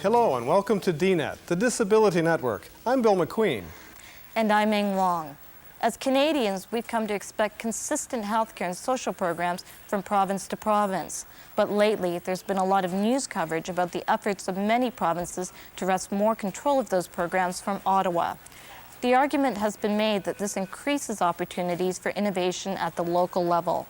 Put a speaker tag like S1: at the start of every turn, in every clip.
S1: Hello and welcome to DNet, the Disability Network. I'm Bill McQueen.
S2: And I'm Ming Wong. As Canadians, we've come to expect consistent healthcare and social programs from province to province. But lately, there's been a lot of news coverage about the efforts of many provinces to wrest more control of those programs from Ottawa. The argument has been made that this increases opportunities for innovation at the local level.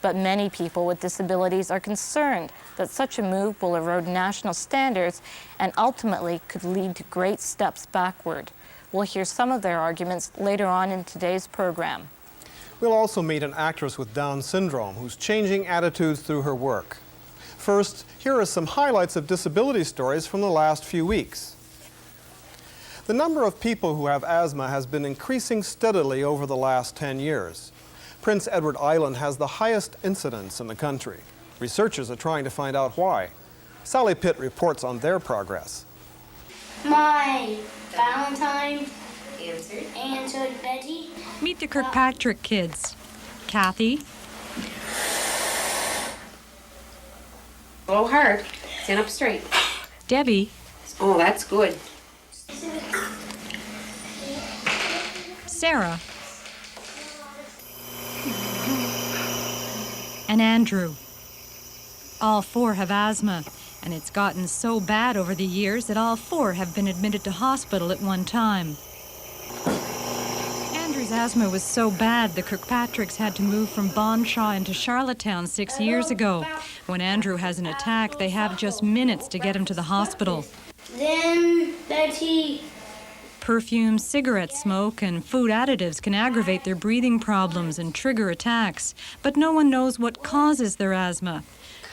S2: But many people with disabilities are concerned that such a move will erode national standards and ultimately could lead to great steps backward. We'll hear some of their arguments later on in today's program.
S1: We'll also meet an actress with Down syndrome who's changing attitudes through her work. First, here are some highlights of disability stories from the last few weeks. The number of people who have asthma has been increasing steadily over the last 10 years. Prince Edward Island has the highest incidence in the country. Researchers are trying to find out why. Sally Pitt reports on their progress.
S3: My Valentine answered Betty.
S4: Meet the Kirkpatrick kids. Kathy,
S5: Blow hard. Stand up straight.
S4: Debbie,
S5: Oh, that's good.
S4: Sarah, and Andrew. All four have asthma, and it's gotten so bad over the years that all four have been admitted to hospital at one time. Andrew's asthma was so bad the Kirkpatricks had to move from Bonshaw into Charlottetown 6 years ago. When Andrew has an attack, they have just minutes to get him to the hospital.
S3: Then Betty.
S4: Perfume, cigarette smoke, and food additives can aggravate their breathing problems and trigger attacks, but no one knows what causes their asthma.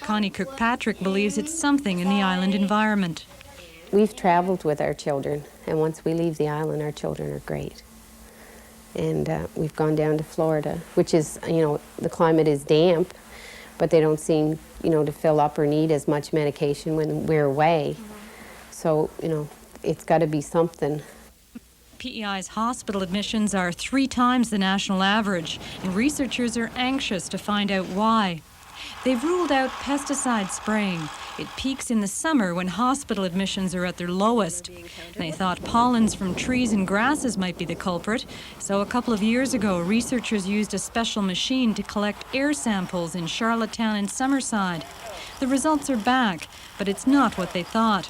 S4: Connie Kirkpatrick believes it's something in the island environment.
S5: We've traveled with our children, and once we leave the island, our children are great. And we've gone down to Florida, which is, the climate is damp, but they don't seem, to fill up or need as much medication when we're away. So, it's got to be something.
S4: PEI's hospital admissions are 3 times the national average, and researchers are anxious to find out why. They've ruled out pesticide spraying. It peaks in the summer when hospital admissions are at their lowest. They thought pollens from trees and grasses might be the culprit, so a couple of years ago, researchers used a special machine to collect air samples in Charlottetown and Summerside. The results are back, but it's not what they thought.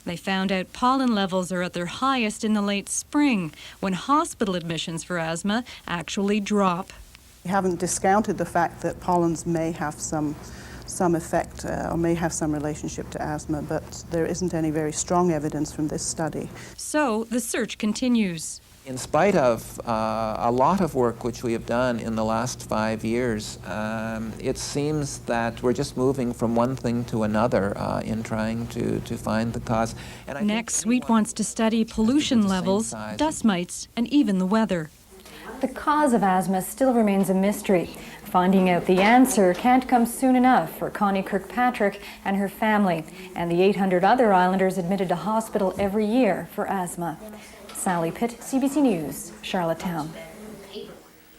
S4: They found out pollen levels are at their highest in the late spring, when hospital admissions for asthma actually drop.
S6: We haven't discounted the fact that pollens may have some effect or may have some relationship to asthma, but there isn't any very strong evidence from this study.
S4: So the search continues.
S7: In spite of a lot of work which we have done in the last 5 years, it seems that we're just moving from one thing to another in trying to find the cause. And
S4: Next, Sweet wants to study pollution levels, dust mites, and even the weather.
S8: The cause of asthma still remains a mystery. Finding out the answer can't come soon enough for Connie Kirkpatrick and her family, and the 800 other islanders admitted to hospital every year for asthma. Sally Pitt, CBC News, Charlottetown.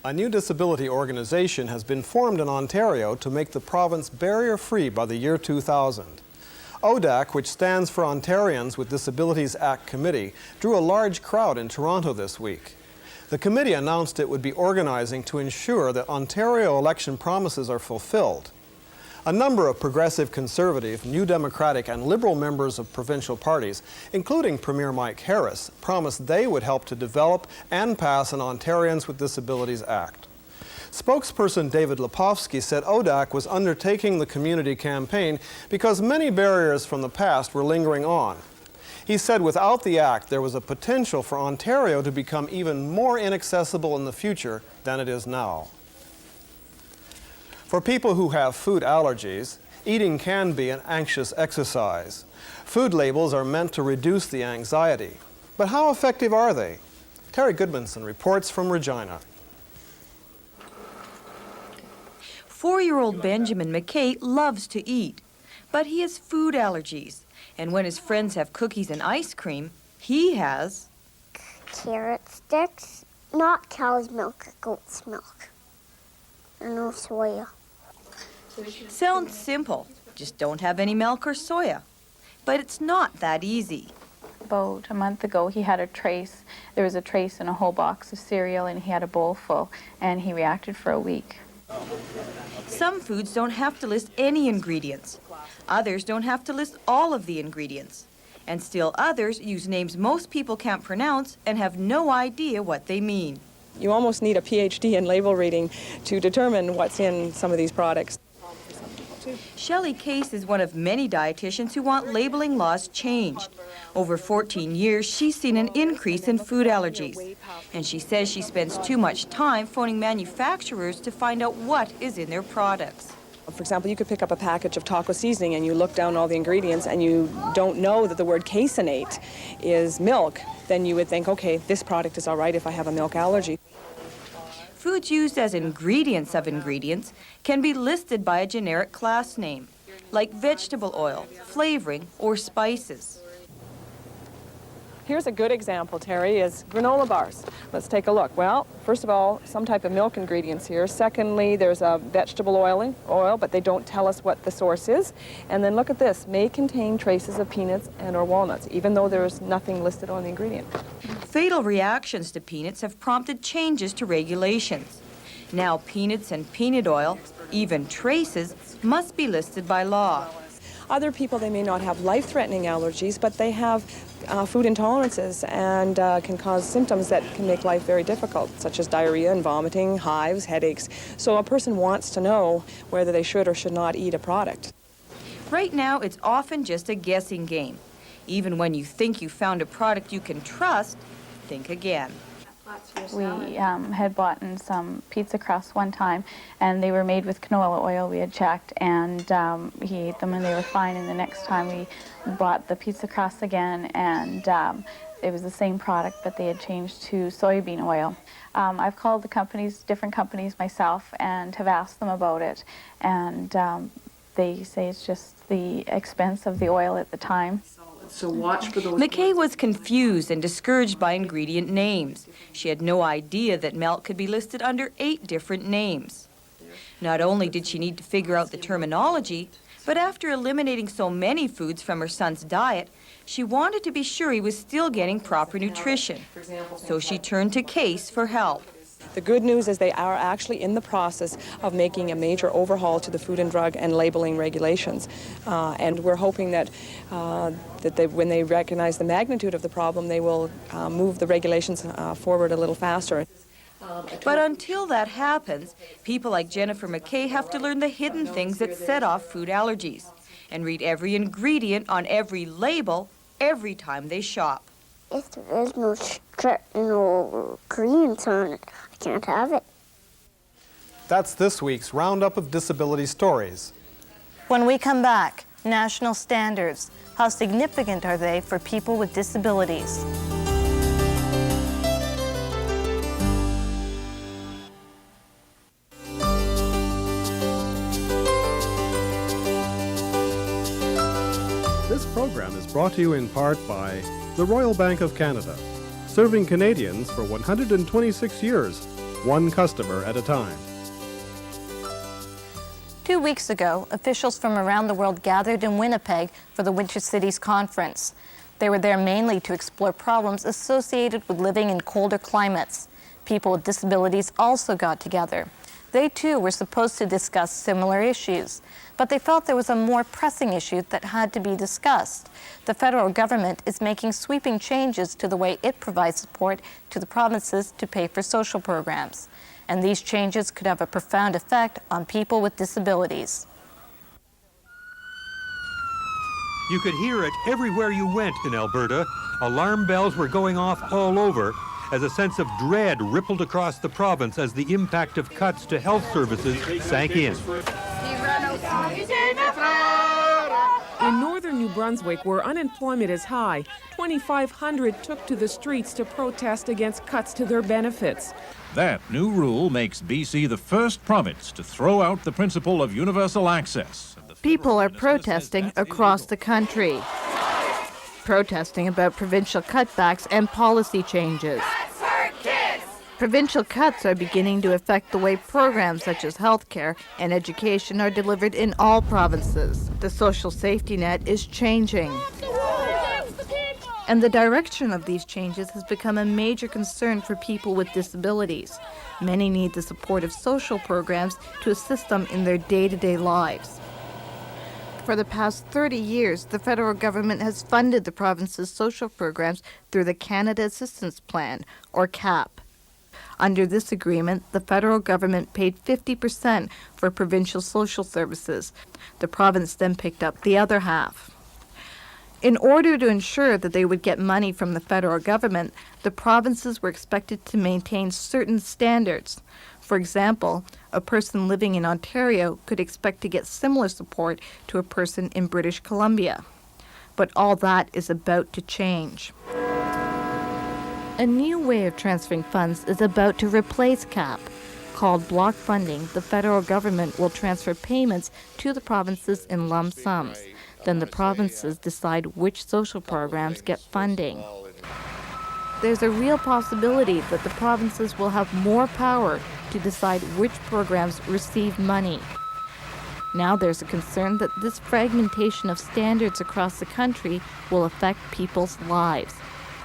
S1: A new disability organization has been formed in Ontario to make the province barrier-free by the year 2000. ODAC, which stands for Ontarians with Disabilities Act Committee, drew a large crowd in Toronto this week. The committee announced it would be organizing to ensure that Ontario election promises are fulfilled. A number of progressive Conservative, New Democratic, and Liberal members of provincial parties, including Premier Mike Harris, promised they would help to develop and pass an Ontarians with Disabilities Act. Spokesperson David Lepofsky said ODAC was undertaking the community campaign because many barriers from the past were lingering on. He said without the act, there was a potential for Ontario to become even more inaccessible in the future than it is now. For people who have food allergies, eating can be an anxious exercise. Food labels are meant to reduce the anxiety. But how effective are they? Terry Goodmanson reports from Regina.
S9: 4-year-old Benjamin McKay loves to eat, but he has food allergies. And when his friends have cookies and ice cream, he has
S3: Carrot sticks, not cow's milk or goat's milk. And no soya.
S9: Sounds simple. Just don't have any milk or soya. But it's not that easy.
S10: About a month ago, he had a trace. There was a trace in a whole box of cereal, and he had a bowl full, and he reacted for a week.
S9: Some foods don't have to list any ingredients. Others don't have to list all of the ingredients. And still others use names most people can't pronounce and have no idea what they mean.
S11: You almost need a PhD in label reading to determine what's in some of these products.
S9: Shelley Case is one of many dietitians who want labeling laws changed. Over 14 years, she's seen an increase in food allergies. And she says she spends too much time phoning manufacturers to find out what is in their products.
S11: For example, you could pick up a package of taco seasoning and you look down all the ingredients and you don't know that the word caseinate is milk. Then you would think, okay, this product is all right if I have a milk allergy.
S9: Foods used as ingredients of ingredients can be listed by a generic class name, like vegetable oil, flavoring, or spices.
S11: Here's a good example, Terry, is granola bars. Let's take a look. Well, first of all, some type of milk ingredients here. Secondly, there's a vegetable oil, but they don't tell us what the source is. And then look at this, may contain traces of peanuts and or walnuts, even though there's nothing listed on the ingredient.
S9: Fatal reactions to peanuts have prompted changes to regulations. Now peanuts and peanut oil, even traces, must be listed by law.
S11: Other people, they may not have life-threatening allergies, but they have food intolerances and can cause symptoms that can make life very difficult, such as diarrhea and vomiting, hives, headaches. So a person wants to know whether they should or should not eat a product.
S9: Right now, it's often just a guessing game. Even when you think you found a product you can trust, think again.
S10: We had bought in some pizza crusts one time, and they were made with canola oil. We had checked, and he ate them, and they were fine. And the next time we bought the pizza crust again, and it was the same product, but they had changed to soybean oil. I've called the companies, different companies myself, and have asked them about it, and they say it's just the expense of the oil at the time.
S11: So watch for those.
S9: McKay was confused and discouraged by ingredient names. She had no idea that milk could be listed under 8 different names. Not only did she need to figure out the terminology, but after eliminating so many foods from her son's diet, she wanted to be sure he was still getting proper nutrition. So she turned to Case for help.
S11: The good news is they are actually in the process of making a major overhaul to the food and drug and labeling regulations. And we're hoping that, when they recognize the magnitude of the problem, they will move the regulations forward a little faster.
S9: But until that happens, people like Jennifer McKay have to learn the hidden things that set off food allergies and read every ingredient on every label every time they shop.
S3: If there is no greens on it, I can't have it.
S1: That's this week's Roundup of Disability Stories.
S2: When we come back, national standards. How significant are they for people with disabilities?
S1: This program is brought to you in part by the Royal Bank of Canada, serving Canadians for 126 years, one customer at a time.
S2: 2 weeks ago, officials from around the world gathered in Winnipeg for the Winter Cities Conference. They were there mainly to explore problems associated with living in colder climates. People with disabilities also got together. They too were supposed to discuss similar issues, but they felt there was a more pressing issue that had to be discussed. The federal government is making sweeping changes to the way it provides support to the provinces to pay for social programs. And these changes could have a profound effect on people with disabilities.
S12: You could hear it everywhere you went in Alberta. Alarm bells were going off all over as a sense of dread rippled across the province as the impact of cuts to health services sank in.
S13: In northern New Brunswick, where unemployment is high, 2,500 took to the streets to protest against cuts to their benefits.
S14: That new rule makes BC the first province to throw out the principle of universal access.
S15: People are protesting across the country, protesting about provincial cutbacks and policy changes. Provincial cuts are beginning to affect the way programs such as healthcare and education are delivered in all provinces. The social safety net is changing. And the direction of these changes has become a major concern for people with disabilities. Many need the support of social programs to assist them in their day-to-day lives. For the past 30 years, the federal government has funded the province's social programs through the Canada Assistance Plan, or CAP. Under this agreement, the federal government paid 50% for provincial social services. The province then picked up the other half. In order to ensure that they would get money from the federal government, the provinces were expected to maintain certain standards. For example, a person living in Ontario could expect to get similar support to a person in British Columbia. But all that is about to change. A new way of transferring funds is about to replace CAP. Called block funding, the federal government will transfer payments to the provinces in lump sums. Then the provinces decide which social programs get funding. There's a real possibility that the provinces will have more power to decide which programs receive money. Now there's a concern that this fragmentation of standards across the country will affect people's lives.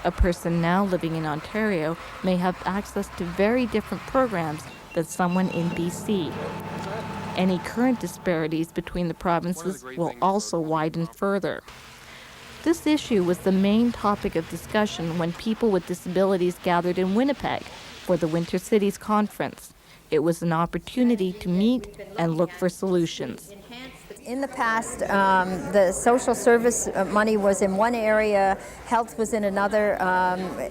S15: A person now living in Ontario may have access to very different programs than someone in BC. Any current disparities between the provinces will also widen further. This issue was the main topic of discussion when people with disabilities gathered in Winnipeg for the Winter Cities Conference. It was an opportunity to meet and look for solutions.
S16: In the past, the social service money was in one area, health was in another,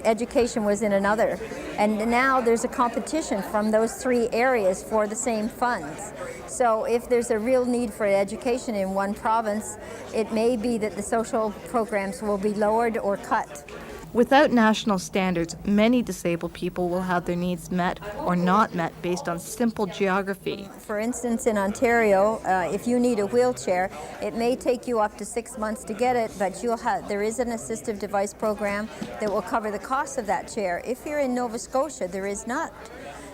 S16: education was in another. And now there's a competition from those three areas for the same funds. So if there's a real need for education in one province, it may be that the social programs will be lowered or cut.
S15: Without national standards, many disabled people will have their needs met or not met based on simple geography.
S16: For instance, in Ontario, if you need a wheelchair, it may take you up to 6 months to get it, but there is an assistive device program that will cover the cost of that chair. If you're in Nova Scotia, there is not.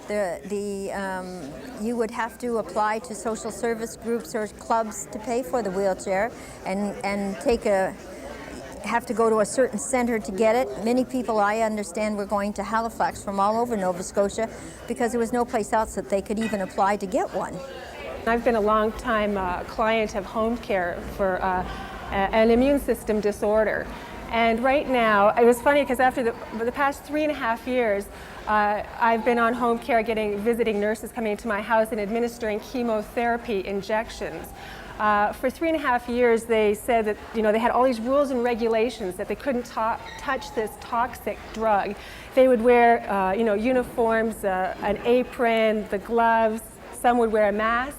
S16: You would have to apply to social service groups or clubs to pay for the wheelchair and have to go to a certain center to get it. Many people, I understand, were going to Halifax from all over Nova Scotia because there was no place else that they could even apply to get one.
S17: I've been a long-time client of home care for an immune system disorder. And right now, it was funny because after the past 3.5 years, I've been on home care visiting nurses coming into my house and administering chemotherapy injections. For 3.5 years, they said that they had all these rules and regulations that they couldn't touch this toxic drug. They would wear uniforms, an apron, the gloves. Some would wear a mask.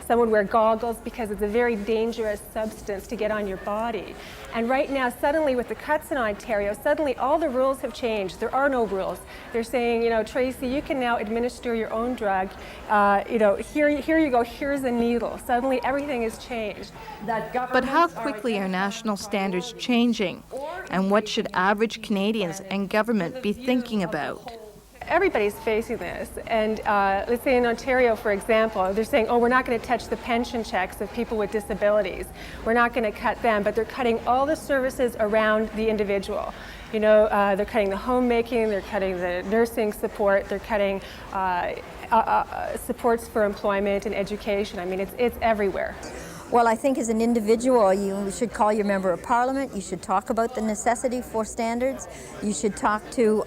S17: Some would wear goggles because it's a very dangerous substance to get on your body. And right now, suddenly with the cuts in Ontario, suddenly all the rules have changed. There are no rules. They're saying, Tracy, you can now administer your own drug. Here you go, here's a needle. Suddenly everything has changed.
S15: But how quickly are national standards changing? And what should average Canadians and government be thinking about?
S17: Everybody's facing this, and let's say in Ontario, for example, they're saying, we're not going to touch the pension checks of people with disabilities. We're not going to cut them, but they're cutting all the services around the individual. They're cutting the homemaking, they're cutting the nursing support, they're cutting supports for employment and education. I mean, it's everywhere.
S16: Well, I think as an individual, you should call your member of parliament. You should talk about the necessity for standards. You should talk to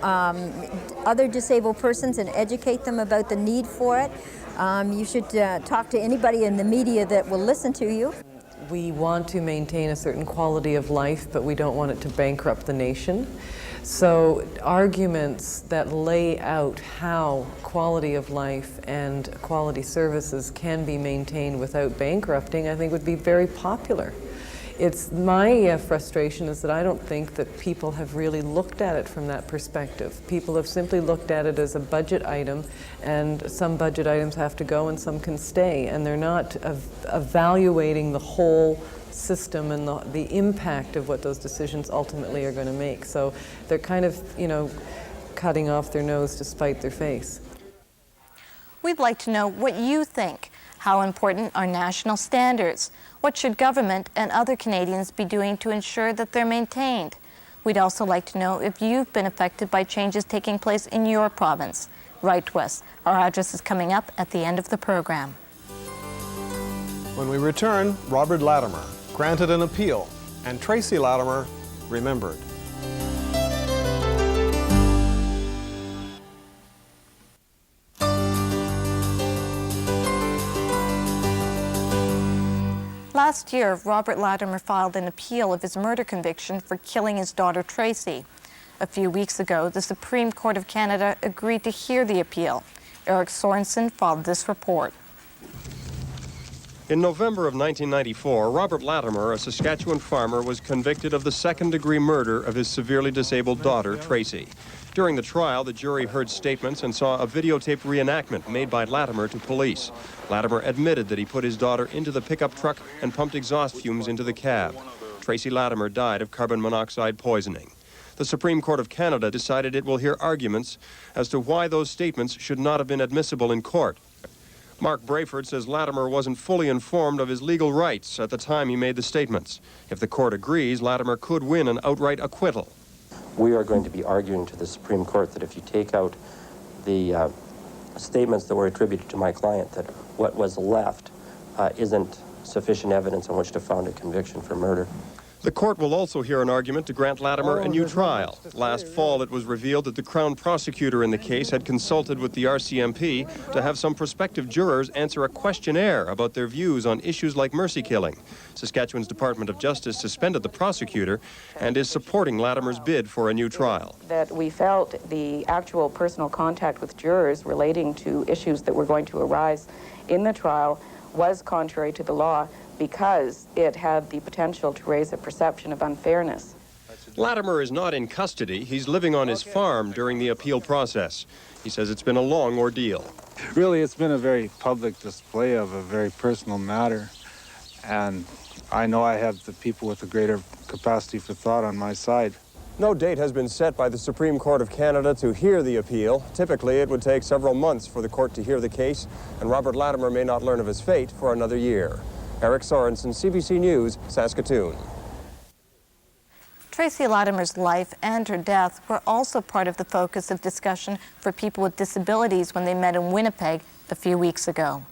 S16: other disabled persons and educate them about the need for it. You should talk to anybody in the media that will listen to you.
S18: We want to maintain a certain quality of life, but we don't want it to bankrupt the nation. So arguments that lay out how quality of life and quality services can be maintained without bankrupting, I think would be very popular. It's my frustration is that I don't think that people have really looked at it from that perspective. People have simply looked at it as a budget item, and some budget items have to go and some can stay, and they're not evaluating the whole system and the impact of what those decisions ultimately are going to make. So they're kind of cutting off their nose to spite their face.
S2: We'd like to know what you think. How important are national standards? What should government and other Canadians be doing to ensure that they're maintained? We'd also like to know if you've been affected by changes taking place in your province. Write to us. Our address is coming up at the end of the program.
S1: When we return, Robert Latimer granted an appeal, and Tracy Latimer remembered.
S2: Last year, Robert Latimer filed an appeal of his murder conviction for killing his daughter Tracy. A few weeks ago, the Supreme Court of Canada agreed to hear the appeal. Eric Sorensen filed this report.
S19: In November of 1994, Robert Latimer, a Saskatchewan farmer, was convicted of the second-degree murder of his severely disabled daughter, Tracy. During the trial, the jury heard statements and saw a videotaped reenactment made by Latimer to police. Latimer admitted that he put his daughter into the pickup truck and pumped exhaust fumes into the cab. Tracy Latimer died of carbon monoxide poisoning. The Supreme Court of Canada decided it will hear arguments as to why those statements should not have been admissible in court. Mark Brayford says Latimer wasn't fully informed of his legal rights at the time he made the statements. If the court agrees, Latimer could win an outright acquittal.
S20: We are going to be arguing to the Supreme Court that if you take out the statements that were attributed to my client, that what was left isn't sufficient evidence on which to found a conviction for murder.
S19: The court will also hear an argument to grant Latimer a new trial. Last fall, it was revealed that the Crown prosecutor in the case had consulted with the RCMP to have some prospective jurors answer a questionnaire about their views on issues like mercy killing. Saskatchewan's Department of Justice suspended the prosecutor and is supporting Latimer's bid for a new trial.
S21: That we felt the actual personal contact with jurors relating to issues that were going to arise in the trial was contrary to the law, because it had the potential to raise a perception of unfairness.
S19: Latimer is not in custody. He's living on his farm during the appeal process. He says it's been a long ordeal.
S22: Really, it's been a very public display of a very personal matter, and I know I have the people with a greater capacity for thought on my side.
S19: No date has been set by the Supreme Court of Canada to hear the appeal. Typically, it would take several months for the court to hear the case, and Robert Latimer may not learn of his fate for another year. Eric Sorensen, CBC News, Saskatoon.
S2: Tracy Latimer's life and her death were also part of the focus of discussion for people with disabilities when they met in Winnipeg a few weeks ago.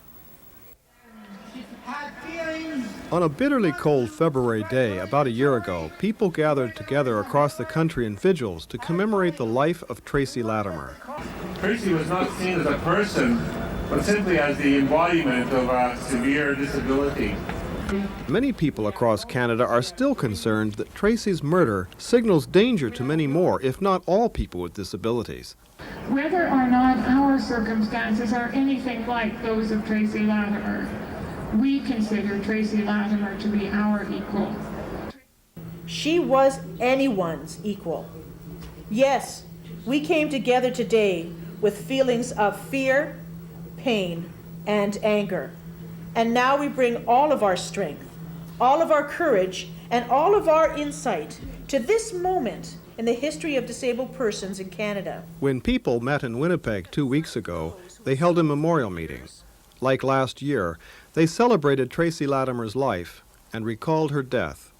S1: On a bitterly cold February day about a year ago, people gathered together across the country in vigils to commemorate the life of Tracy Latimer.
S23: Tracy was not seen as a person, but simply as the embodiment of a severe disability.
S1: Many people across Canada are still concerned that Tracy's murder signals danger to many more, if not all, people with disabilities.
S24: Whether or not our circumstances are anything like those of Tracy Latimer, we consider Tracy Latimer to be our equal.
S25: She was anyone's equal. Yes, we came together today with feelings of fear, pain, and anger. And now we bring all of our strength, all of our courage, and all of our insight to this moment in the history of disabled persons in Canada.
S1: When people met in Winnipeg 2 weeks ago, they held a memorial meeting. Like last year, they celebrated Tracy Latimer's life and recalled her death.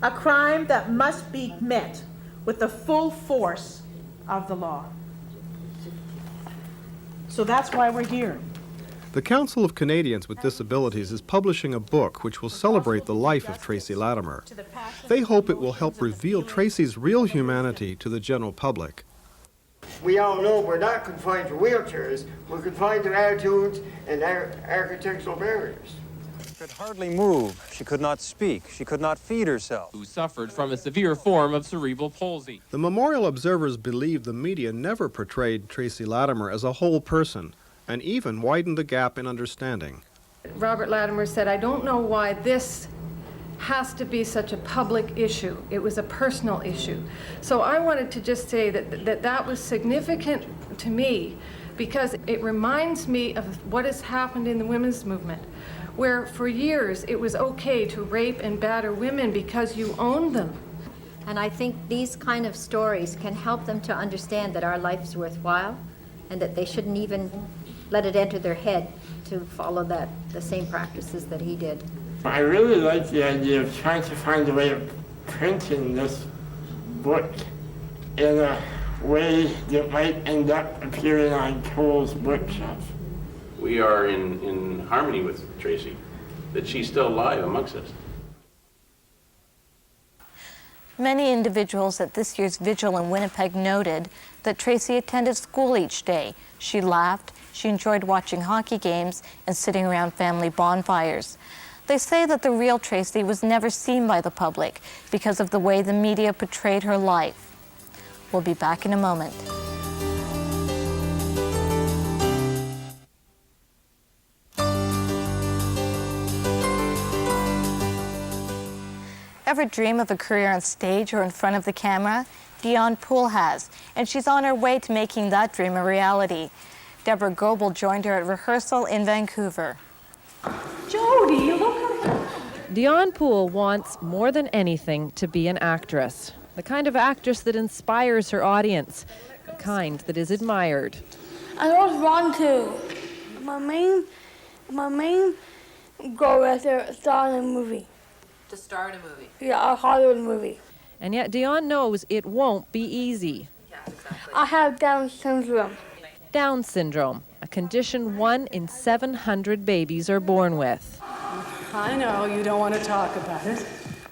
S25: A crime that must be met with the full force of the law. So that's why we're here.
S1: The Council of Canadians with Disabilities is publishing a book which will celebrate the life of Tracy Latimer. They hope it will help reveal Tracy's real humanity to the general public.
S26: We all know we're not confined to wheelchairs, we're confined to attitudes and architectural barriers.
S27: She could hardly move, she could not speak, she could not feed herself.
S28: Who suffered from a severe form of cerebral palsy.
S1: The memorial observers believe the media never portrayed Tracy Latimer as a whole person, and even widened the gap in understanding.
S29: Robert Latimer said, "I don't know why this has to be such a public issue. It was a personal issue." So I wanted to just say that was significant to me, because it reminds me of what has happened in the women's movement, where for years it was okay to rape and batter women because you owned them.
S16: And I think these kind of stories can help them to understand that our life's worthwhile and that they shouldn't even let it enter their head to follow the same practices that he did.
S23: I really like the idea of trying to find a way of printing this book in a way that might end up appearing on Cole's bookshelf.
S3: We are in harmony with Tracy, that she's still alive amongst us.
S2: Many individuals at this year's vigil in Winnipeg noted that Tracy attended school each day. She laughed, she enjoyed watching hockey games and sitting around family bonfires. They say that the real Tracy was never seen by the public because of the way the media portrayed her life. We'll be back in a moment. Ever dream of a career on stage or in front of the camera? Dionne Poole has, and she's on her way to making that dream a reality. Deborah Goebel joined her at rehearsal in Vancouver.
S4: Jody, look at
S5: Dionne Poole wants more than anything to be an actress. The kind of actress that inspires her audience, the kind that is admired.
S4: I was wrong too. My main goal is to star in a movie.
S6: To star in a movie?
S4: Yeah, a Hollywood movie.
S5: And yet Dionne knows it won't be easy.
S4: Yeah, exactly. I have Down syndrome.
S5: Down syndrome, a condition 1 in 700 babies are born with.
S4: I know, you don't want to talk about it.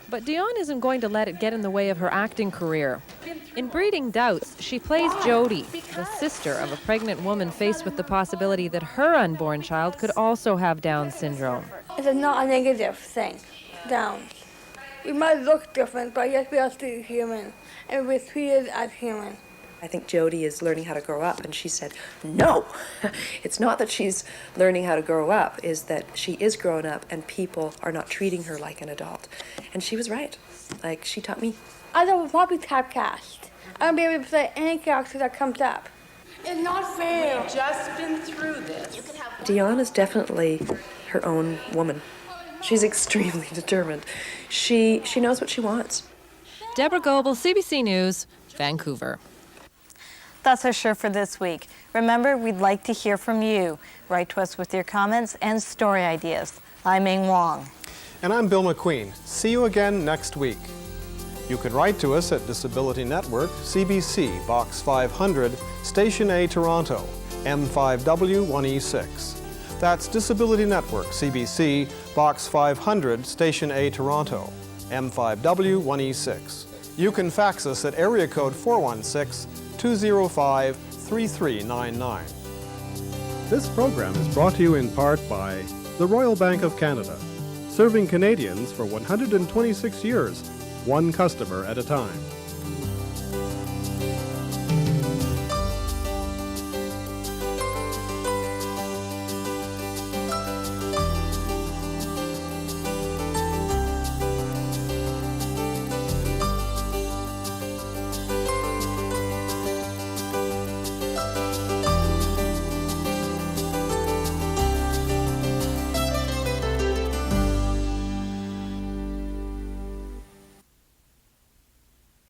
S5: But Dionne isn't going to let it get in the way of her acting career. In Breeding Doubts, she plays Jody, the sister of a pregnant woman faced with the possibility that her unborn child could also have Down syndrome.
S4: It's not a negative thing, Downs. We might look different, but yes, we are still human, and we're treated as human.
S7: I think Jody is learning how to grow up, and she said, no, it's not that she's learning how to grow up, is that she is grown up and people are not treating her like an adult. And she was right. Like, she taught me.
S4: I will not be typecast. I won't be able to play any character that comes up. It's not fair.
S6: We've just been through this.
S7: Dionne is definitely her own woman. She's extremely determined. She knows what she wants.
S5: Deborah Goebel, CBC News, Vancouver.
S2: That's our show for this week. Remember, we'd like to hear from you. Write to us with your comments and story ideas. I'm Ming Wong.
S1: And I'm Bill McQueen. See you again next week. You can write to us at Disability Network, CBC, Box 500, Station A, Toronto, M5W1E6. That's Disability Network, CBC, Box 500, Station A, Toronto, M5W1E6. You can fax us at area code 416-205-3399. This program is brought to you in part by the Royal Bank of Canada, serving Canadians for 126 years, one customer at a time.